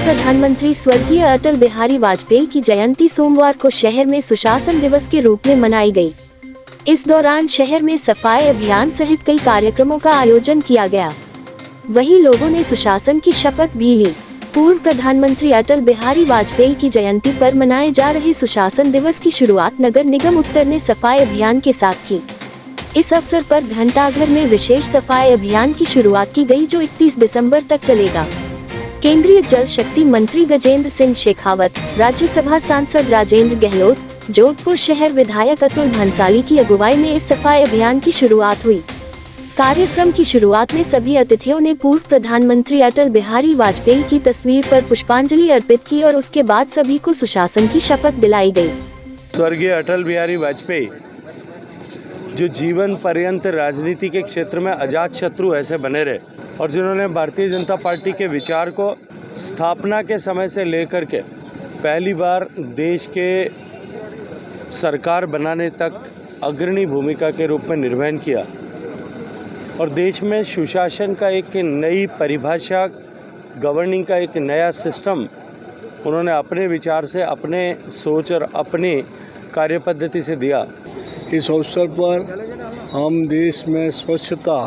प्रधानमंत्री स्वर्गीय अटल बिहारी वाजपेयी की जयंती सोमवार को शहर में सुशासन दिवस के रूप में मनाई गई। इस दौरान शहर में सफाई अभियान सहित कई कार्यक्रमों का आयोजन किया गया। वहीं लोगों ने सुशासन की शपथ भी ली। पूर्व प्रधानमंत्री अटल बिहारी वाजपेयी की जयंती पर मनाए जा रहे सुशासन दिवस की शुरुआत नगर निगम उत्तर ने सफाई अभियान के साथ की। इस अवसर पर घंटाघर में विशेष सफाई अभियान की शुरुआत की गई, जो 31 दिसंबर तक चलेगा। केंद्रीय जल शक्ति मंत्री गजेंद्र सिंह शेखावत, राज्यसभा सांसद राजेंद्र गहलोत, जोधपुर शहर विधायक अतुल भंसाली की अगुवाई में इस सफाई अभियान की शुरुआत हुई। कार्यक्रम की शुरुआत में सभी अतिथियों ने पूर्व प्रधानमंत्री अटल बिहारी वाजपेयी की तस्वीर पर पुष्पांजलि अर्पित की और उसके बाद सभी को सुशासन की शपथ दिलाई गई। स्वर्गीय अटल बिहारी वाजपेयी जो जीवन पर्यंत राजनीति के क्षेत्र में अजात शत्रु ऐसे बने रहे और जिन्होंने भारतीय जनता पार्टी के विचार को स्थापना के समय से लेकर के पहली बार देश के सरकार बनाने तक अग्रणी भूमिका के रूप में निर्वहन किया और देश में सुशासन का एक नई परिभाषा, गवर्निंग का एक नया सिस्टम उन्होंने अपने विचार से, अपने सोच और अपनी कार्य पद्धति से दिया। इस अवसर पर हम देश में स्वच्छता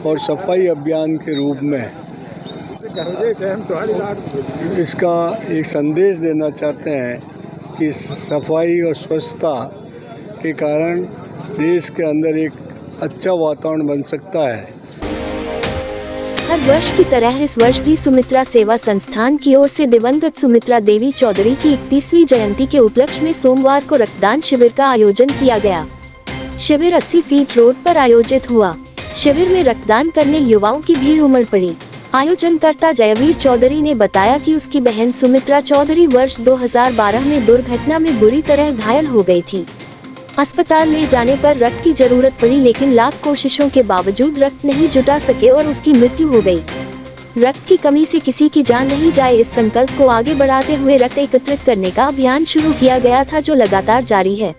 और सफाई अभियान के रूप में इसका एक संदेश देना चाहते हैं कि सफाई और स्वच्छता के कारण देश के अंदर एक अच्छा वातावरण बन सकता है। हर वर्ष की तरह इस वर्ष भी सुमित्रा सेवा संस्थान की ओर से दिवंगत सुमित्रा देवी चौधरी की 31वीं जयंती के उपलक्ष्य में सोमवार को रक्तदान शिविर का आयोजन किया गया। शिविर 80 फीट रोड पर आयोजित हुआ। शिविर में रक्तदान करने युवाओं की भीड़ उमड़ पड़ी। आयोजनकर्ता जयवीर चौधरी ने बताया कि उसकी बहन सुमित्रा चौधरी वर्ष 2012 में दुर्घटना में बुरी तरह घायल हो गई थी। अस्पताल ले जाने पर रक्त की जरूरत पड़ी, लेकिन लाख कोशिशों के बावजूद रक्त नहीं जुटा सके और उसकी मृत्यु हो गई। रक्त की कमी से किसी की जान नहीं जाए, इस संकल्प को आगे बढ़ाते हुए रक्त एकत्रित करने का अभियान शुरू किया गया था, जो लगातार जारी है।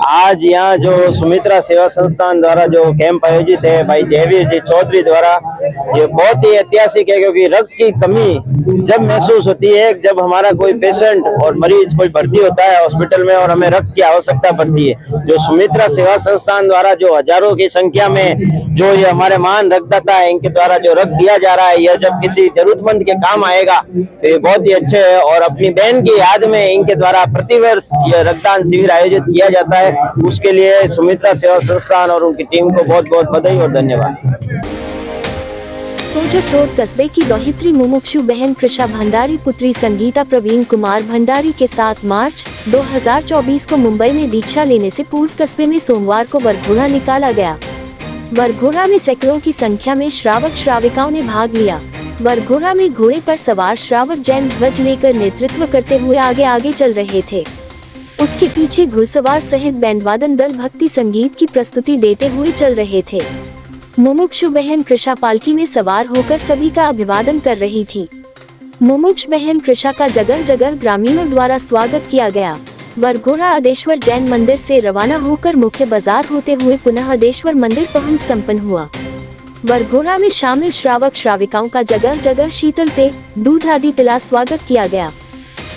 आज यहाँ जो सुमित्रा सेवा संस्थान द्वारा जो कैंप आयोजित है भाई जयवीर जी चौधरी द्वारा, ये बहुत ही ऐतिहासिक है, क्योंकि रक्त की कमी जब महसूस होती है, जब हमारा कोई पेशेंट और मरीज कोई भर्ती होता है हॉस्पिटल में और हमें रक्त की आवश्यकता पड़ती है। जो सुमित्रा सेवा संस्थान द्वारा जो हजारों की संख्या में जो ये हमारे महान रक्तदाता है, इनके द्वारा जो रक्त दिया जा रहा है, यह जब किसी जरूरतमंद के काम आएगा तो ये बहुत ही अच्छे है। और अपनी बहन की याद में इनके द्वारा प्रतिवर्ष यह रक्तदान शिविर आयोजित किया जाता है। उसके लिए सुमित्रा सेवा संस्थान और उनकी टीम को बहुत बहुत बधाई और धन्यवाद। सोजत रोड कस्बे की दोहित्री मुमुक्षु बहन कृषा भंडारी पुत्री संगीता प्रवीण कुमार भंडारी के 7 मार्च 2024 को मुंबई में दीक्षा लेने से पूर्व कस्बे में सोमवार को वरघोड़ा निकाला गया। वरघोड़ा में सैकड़ों की संख्या में श्रावक श्राविकाओं ने भाग लिया। वरघोड़ा में घोड़े पर सवार श्रावक जैन ध्वज लेकर नेतृत्व करते हुए आगे आगे चल रहे थे। उसके पीछे घुड़सवार सहित बैंडवादन दल भक्ति संगीत की प्रस्तुति देते हुए चल रहे थे। मुमुक्षु बहन कृषा पालकी में सवार होकर सभी का अभिवादन कर रही थी। मुमुक्षु बहन कृषा का जगह जगह ग्रामीणों द्वारा स्वागत किया गया। वरघोड़ा अदेश्वर जैन मंदिर से रवाना होकर मुख्य बाजार होते हुए पुनः अदेश्वर मंदिर पहुंच संपन्न हुआ। वरघोड़ा में शामिल श्रावक श्राविकाओं का जगह जगह शीतल पेय, दूध आदि पिला स्वागत किया गया।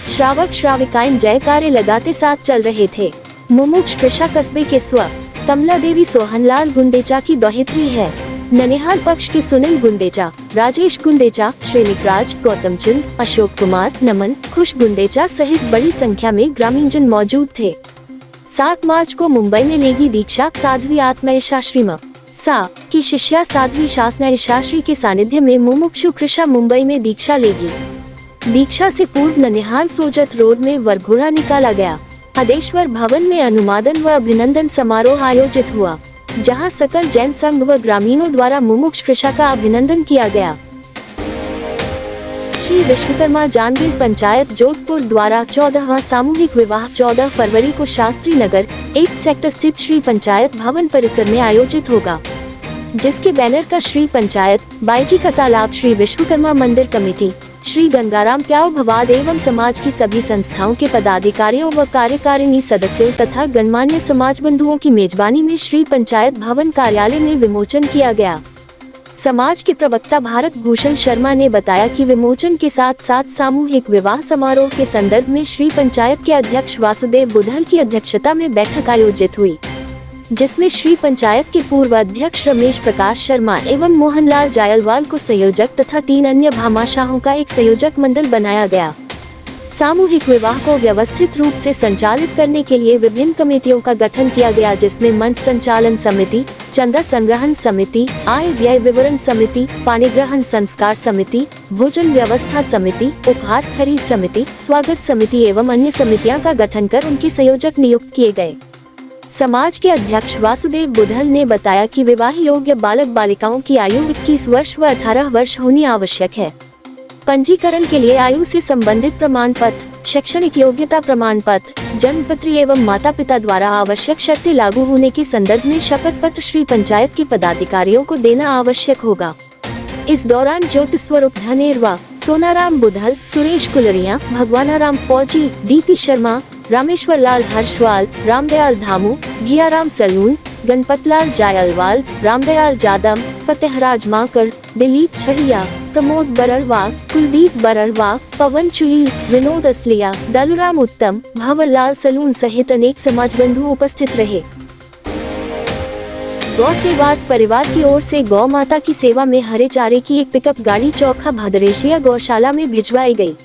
श्रावक श्राविकाएं जयकारे लगाते साथ चल रहे थे। मुमुक्षु कृषा कस्बे के स्व कमला देवी सोहनलाल गुंदेचा की दोहित्री है। ननिहाल पक्ष के सुनील गुंदेचा, राजेश गुंदेचा, श्रीनिकराज, गौतम चंद, अशोक कुमार, नमन, खुश गुंदेचा सहित बड़ी संख्या में ग्रामीणजन मौजूद थे। 7 मार्च को मुंबई में लेगी दीक्षा साध्वी आत्मयशाश्री सा की शिष्या साध्वी शासनयशाश्री के सानिध्य में मुमुक्षु कृषा मुंबई में दीक्षा लेगी। दीक्षा से पूर्व ननिहाल सोजत रोड में वरघोड़ा निकाला गया। अदेश्वर भवन में अनुमोदन व अभिनंदन समारोह आयोजित हुआ, जहां सकल जैन संघ व ग्रामीणों द्वारा मुमुक्षु कृषा का अभिनंदन किया गया। श्री विश्वकर्मा जानवीर पंचायत जोधपुर द्वारा 14वां सामूहिक विवाह 14 फरवरी को शास्त्री नगर 1 सेक्टर स्थित श्री पंचायत भवन परिसर में आयोजित होगा, जिसके बैनर का श्री पंचायत बाईजी का तालाब श्री विश्वकर्मा मंदिर कमेटी, श्री गंगाराम प्याऊ भवाद एवं समाज की सभी संस्थाओं के पदाधिकारियों व कार्यकारिणी सदस्यों तथा गणमान्य समाज बंधुओं की मेजबानी में श्री पंचायत भवन कार्यालय में विमोचन किया गया। समाज के प्रवक्ता भारत भूषण शर्मा ने बताया कि विमोचन के साथ साथ सामूहिक विवाह समारोह के संदर्भ में श्री पंचायत के अध्यक्ष वासुदेव बुधल की अध्यक्षता में बैठक आयोजित हुई, जिसमें श्री पंचायत के पूर्व अध्यक्ष रमेश प्रकाश शर्मा एवं मोहनलाल जायलवाल को संयोजक तथा 3 अन्य भामाशाहों का एक संयोजक मंडल बनाया गया। सामूहिक विवाह को व्यवस्थित रूप से संचालित करने के लिए विभिन्न कमेटियों का गठन किया गया, जिसमें मंच संचालन समिति, चंदा संग्रहण समिति, आय व्यय विवरण समिति, पानी ग्रहण संस्कार समिति, भोजन व्यवस्था समिति, उपहार खरीद समिति, स्वागत समिति एवं अन्य समितियां का गठन कर उनके संयोजक नियुक्त किए गए। समाज के अध्यक्ष वासुदेव बुधल ने बताया कि विवाह योग्य बालक बालिकाओं की आयु 21 वर्ष व 18 वर्ष होनी आवश्यक है। पंजीकरण के लिए आयु से संबंधित प्रमाण पत्र, शैक्षणिक योग्यता प्रमाण पत्र, जन्म पत्र एवं माता पिता द्वारा आवश्यक शर्तें लागू होने के संदर्भ में शपथ पत्र श्री पंचायत के पदाधिकारियों को देना आवश्यक होगा। इस दौरान ज्योति स्वरूप धनेरवा, सोनाराम बुधल, सुरेश कुलरिया, भगवानाराम फौजी, डीपी शर्मा, रामेश्वर लाल हर्षवाल, रामदयाल धामू, घियाराम सलून, गणपतलाल जायलवाल, रामदयाल जादम, फतेहराज माकर, दिलीप छड़िया, प्रमोद बरड़वा, कुलदीप बरड़वा, पवन चुईल, विनोद असलिया, दलुराम उत्तम, भंवरलाल सलून सहित अनेक समाज बंधु उपस्थित रहे। गौ सेवा परिवार की ओर से गौ माता की सेवा में हरे चारे की एक पिकअप गाड़ी चौखा भदरेशिया गौशाला में भिजवाई गई।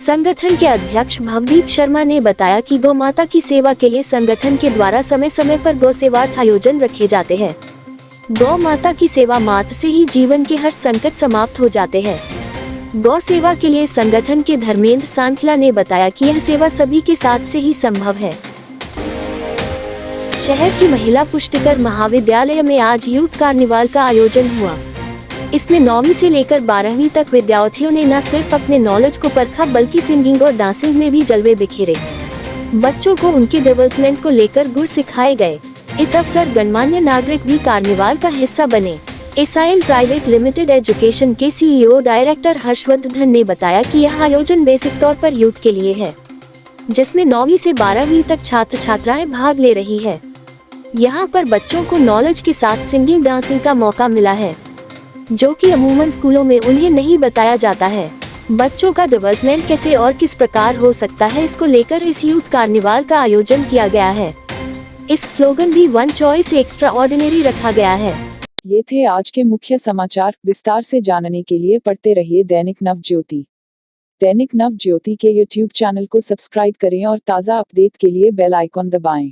संगठन के अध्यक्ष भवदीप शर्मा ने बताया कि गौ माता की सेवा के लिए संगठन के द्वारा समय समय पर गौ सेवार्थ आयोजन रखे जाते हैं। गौ माता की सेवा मात्र से ही जीवन के हर संकट समाप्त हो जाते हैं। गौ सेवा के लिए संगठन के धर्मेंद्र सांखला ने बताया कि यह सेवा सभी के साथ से ही संभव है। शहर की महिला पुष्टिकर महाविद्यालय में आज यूथ कार्निवाल का आयोजन हुआ। इसमें 9वीं से लेकर 12वीं तक विद्यार्थियों ने न सिर्फ अपने नॉलेज को परखा बल्कि सिंगिंग और डांसिंग में भी जलवे बिखेरे। बच्चों को उनके डेवलपमेंट को लेकर गुर सिखाए गए। इस अवसर गणमान्य नागरिक भी कार्निवाल का हिस्सा बने। एसआईएल प्राइवेट लिमिटेड एजुकेशन के सीईओ डायरेक्टर हर्षवर्धन ने बताया कि यह आयोजन बेसिक तौर पर यूथ के लिए है, जिसमें 9वीं से 12वीं तक छात्र छात्राएं भाग ले रही है। यहाँ पर बच्चों को नॉलेज के साथ सिंगिंग डांसिंग का मौका मिला है, जो कि अमूमन स्कूलों में उन्हें नहीं बताया जाता है। बच्चों का डेवलपमेंट कैसे और किस प्रकार हो सकता है, इसको लेकर इस यूथ कार्निवाल का आयोजन किया गया है। इस स्लोगन भी वन चॉइस एक्स्ट्रा ऑर्डिनरी रखा गया है। ये थे आज के मुख्य समाचार। विस्तार से जानने के लिए पढ़ते रहिए दैनिक नवज्योति। दैनिक नवज्योति के YouTube चैनल को सब्सक्राइब करें और ताज़ा अपडेट के लिए बेल आइकॉन दबाएं।